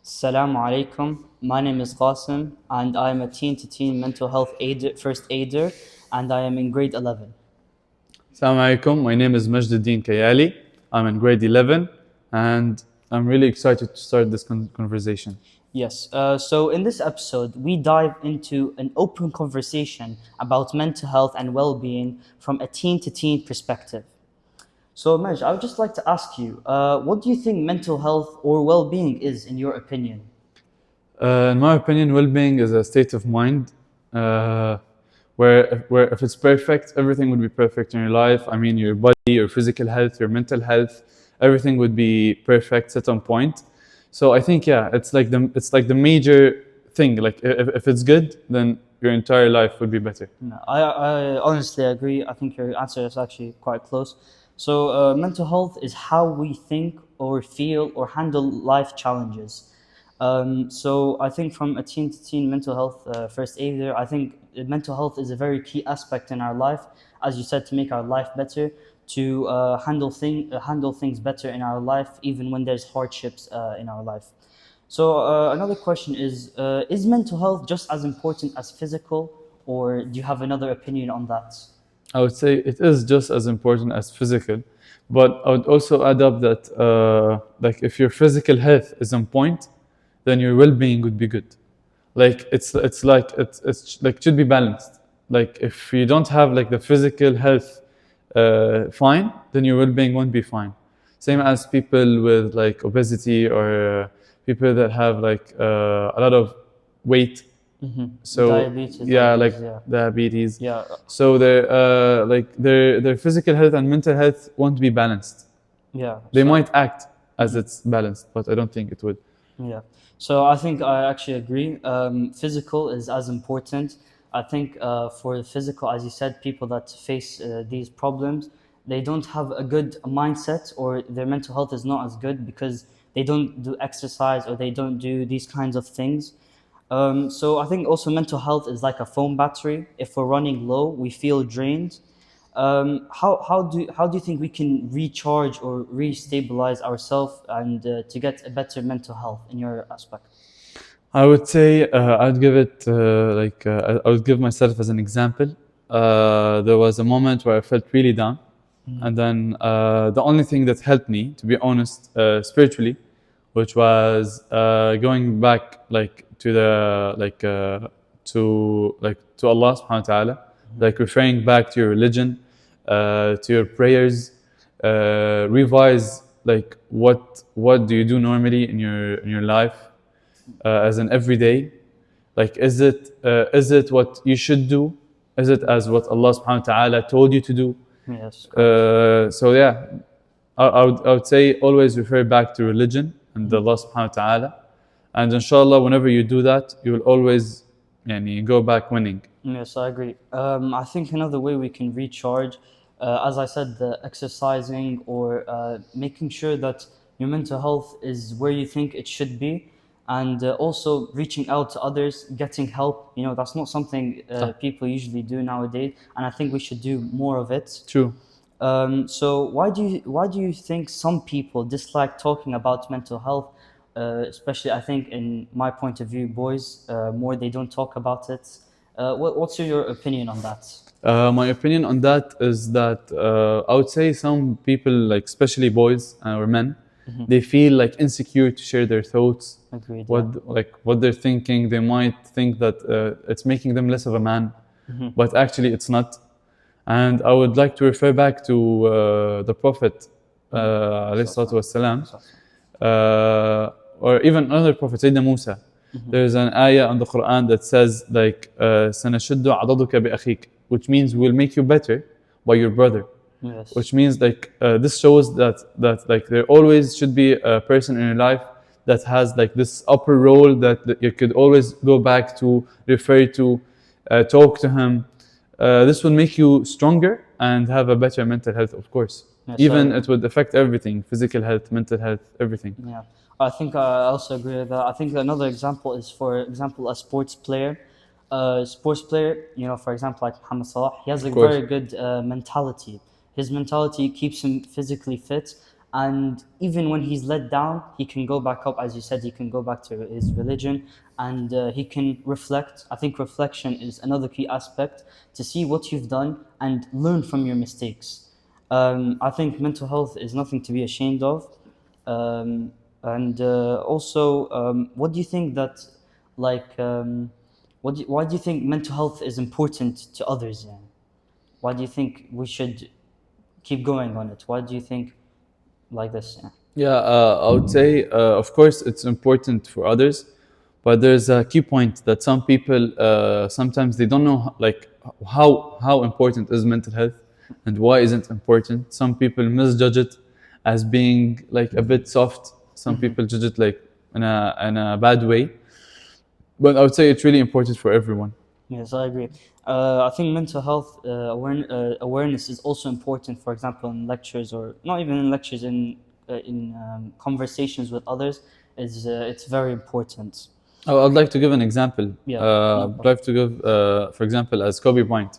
Assalamu alaikum. My name is Qasim and I am a teen to teen mental health first aider and I am in grade 11. Assalamu alaikum. My name is Majduddin Kayali. I'm in grade 11 and I'm really excited to start this conversation. Yes, so in this episode, we dive into an open conversation about mental health and well being from a teen to teen perspective. So, Maj, I would just like to ask you, what do you think mental health or well being is, in your opinion? In my opinion, well-being is a state of mind where if it's perfect, everything would be perfect in your life. I mean, your body, your physical health, your mental health, everything would be perfect, set on point. So I think, yeah, it's like the major thing. Like if it's good, then your entire life would be better. No, I honestly agree. I think your answer is actually quite close. So, mental health is how we think or feel or handle life challenges. So, I think from a teen to teen mental health first aider, I think mental health is a very key aspect in our life, as you said, to make our life better, to handle things better in our life, even when there's hardships in our life. So another question is mental health just as important as physical, or do you have another opinion on that? I would say it is just as important as physical, but I would also add up that like if your physical health is on point, then your well-being would be good. Like it's like should be balanced. Like if you don't have like the physical health fine, then your well-being won't be fine. Same as people with like obesity or people that have like a lot of weight. So Diabetes, yeah, I like guess, yeah. diabetes. Yeah, So their physical health and mental health won't be balanced. yeah. They So, might act as it's balanced, but I don't think it would. yeah. So I think I actually agree. Physical is as important. I think for the physical, as you said, people that face these problems, they don't have a good mindset or their mental health is not as good because they don't do exercise or they don't do these kinds of things. So I think also mental health is like a phone battery. If we're running low, we feel drained. How do you think we can recharge or re-stabilize ourselves and to get a better mental health in your aspect? I would say I'd give it I would give myself as an example. There was a moment where I felt really down, and then the only thing that helped me, to be honest, spiritually, which was going back like to the to Allah subhanahu wa taala, like referring back to your religion, to your prayers, revise like what do you do normally in your life as an everyday. Like is it what you should do? Is it as what Allah subhanahu wa ta'ala told you to do? Yes, correct. So yeah, I would say always refer back to religion and Allah subhanahu wa ta'ala, and inshallah whenever you do that you will always go back winning. Yes, I agree. I think another way we can recharge, as I said, the exercising or making sure that your mental health is where you think it should be, and also reaching out to others, getting help. You know, that's not something people usually do nowadays, and I think we should do more of it. True. So why do you think some people dislike talking about mental health? Especially, I think, in my point of view, boys more they don't talk about it. What's your opinion on that? My opinion on that is that I would say some people, like especially boys or men, they feel like insecure to share their thoughts, Agreed. what they're thinking. They might think that it's making them less of a man, but actually it's not. And I would like to refer back to the Prophet, alayhi salatu wassalam, or even another Prophet, Sayyidina Musa. There's an ayah on the Quran that says like سَنَشُدُّ عَضَدُكَ بِأَخِيكَ, which means we'll make you better by your brother. Yes. Which means like this shows that like there always should be a person in your life that has like this upper role that you could always go back to, refer to, talk to him. This will make you stronger and have a better mental health, of course. Yes, Even it would affect everything: physical health, mental health, everything. Yeah, I think I also agree with that. I think another example is, for example, a sports player. For example, like Mohamed Salah, he has a course. very good mentality. His mentality keeps him physically fit, and even when he's let down, he can go back up. As you said, he can go back to his religion, and he can reflect. I think reflection is another key aspect, to see what you've done and learn from your mistakes. I think mental health is nothing to be ashamed of. And also, what do you think that, like, why do you think mental health is important to others? Yeah? Why do you think we should keep going on it? Why do you think like this? Yeah. Yeah, I would say, of course, it's important for others, but there's a key point that some people sometimes they don't know like how important is mental health and why isn't important. Some people misjudge it as being like a bit soft. Some people judge it like in a bad way. But I would say it's really important for everyone. Yes, I agree. I think mental health awareness is also important. For example, in lectures, or not even in lectures, in conversations with others, is it's very important. I'd like to give an example. Yeah, no I'd problem. like to give, for example, as Kobe Bryant.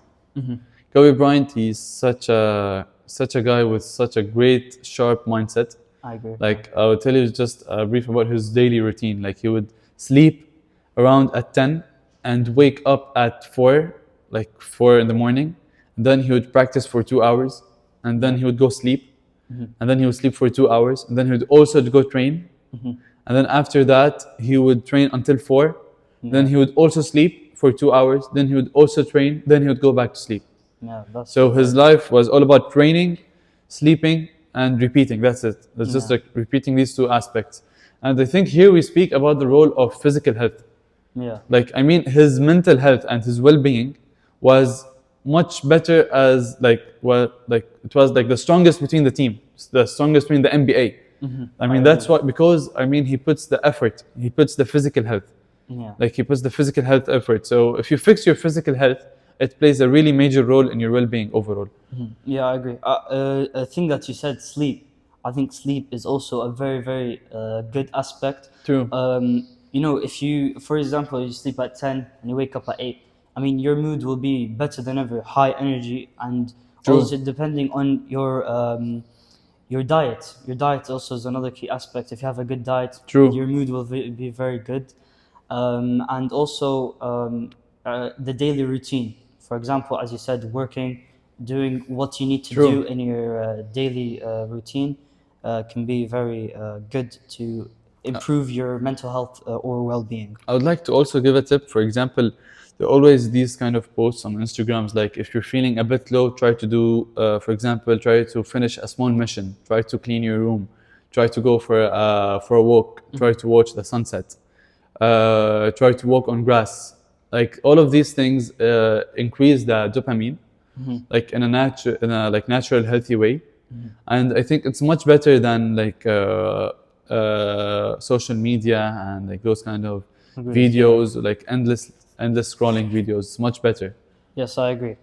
Kobe Bryant, he's such a guy with such a great, sharp mindset. I agree. Like I will tell you just a brief about his daily routine. Like he would sleep around at 10 and wake up at 4, like 4 in the morning. And then he would practice for 2 hours, and then he would go sleep, and then he would sleep for 2 hours, and then he would also go train. And then after that, he would train until 4. Then he would also sleep for 2 hours. Then he would also train. Then he would go back to sleep. Yeah, that's So his life was all about training, sleeping, and repeating. That's it. That's just like repeating these two aspects. And I think here we speak about the role of physical health. yeah, Like, I mean, his mental health and his well-being was much better as like, well, like it was like the strongest between the team, the strongest between the NBA. I mean, that's what, because I mean, he puts the effort, he puts the physical health, yeah. like he puts the physical health effort. So if you fix your physical health, it plays a really major role in your well-being overall. Yeah, I agree. A thing that you said, sleep. I think sleep is also a very, very good aspect. True. You know, if you, for example, you sleep at 10 and you wake up at 8, I mean, your mood will be better than ever, high energy, and True. also depending on your diet. Your diet also is another key aspect. If you have a good diet, True. your mood will be very good. And also the daily routine. For example, as you said, working, doing what you need to True. do in your daily routine can be very good to improve your mental health or well-being. I would like to also give a tip. For example, there are always these kind of posts on Instagrams, like if you're feeling a bit low, try to do, for example, try to finish a small mission, try to clean your room, try to go for a walk, try to watch the sunset, try to walk on grass. Like all of these things increase the dopamine, like in a like natural, healthy way. And I think it's much better than like social media and like those kind of videos, like endless scrolling videos. It's much better. Yes, I agree.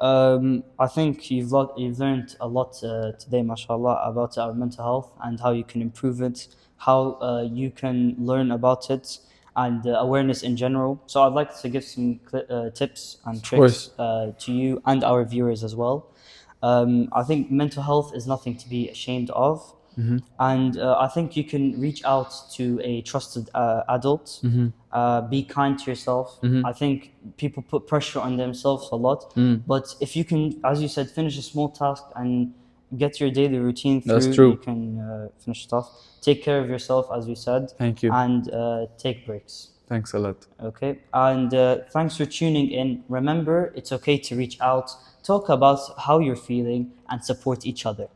I think you've learned a lot today, mashallah, about our mental health and how you can improve it, how you can learn about it, and awareness in general. So I'd like to give some tips and tricks to you and our viewers as well. I think mental health is nothing to be ashamed of. And I think you can reach out to a trusted adult. Be kind to yourself. I think people put pressure on themselves a lot. But if you can, as you said, finish a small task and get your daily routine through, That's true. you can finish stuff. Take care of yourself, as we said. Thank you. And take breaks. Thanks a lot. Okay. And thanks for tuning in. Remember, it's okay to reach out, talk about how you're feeling, and support each other.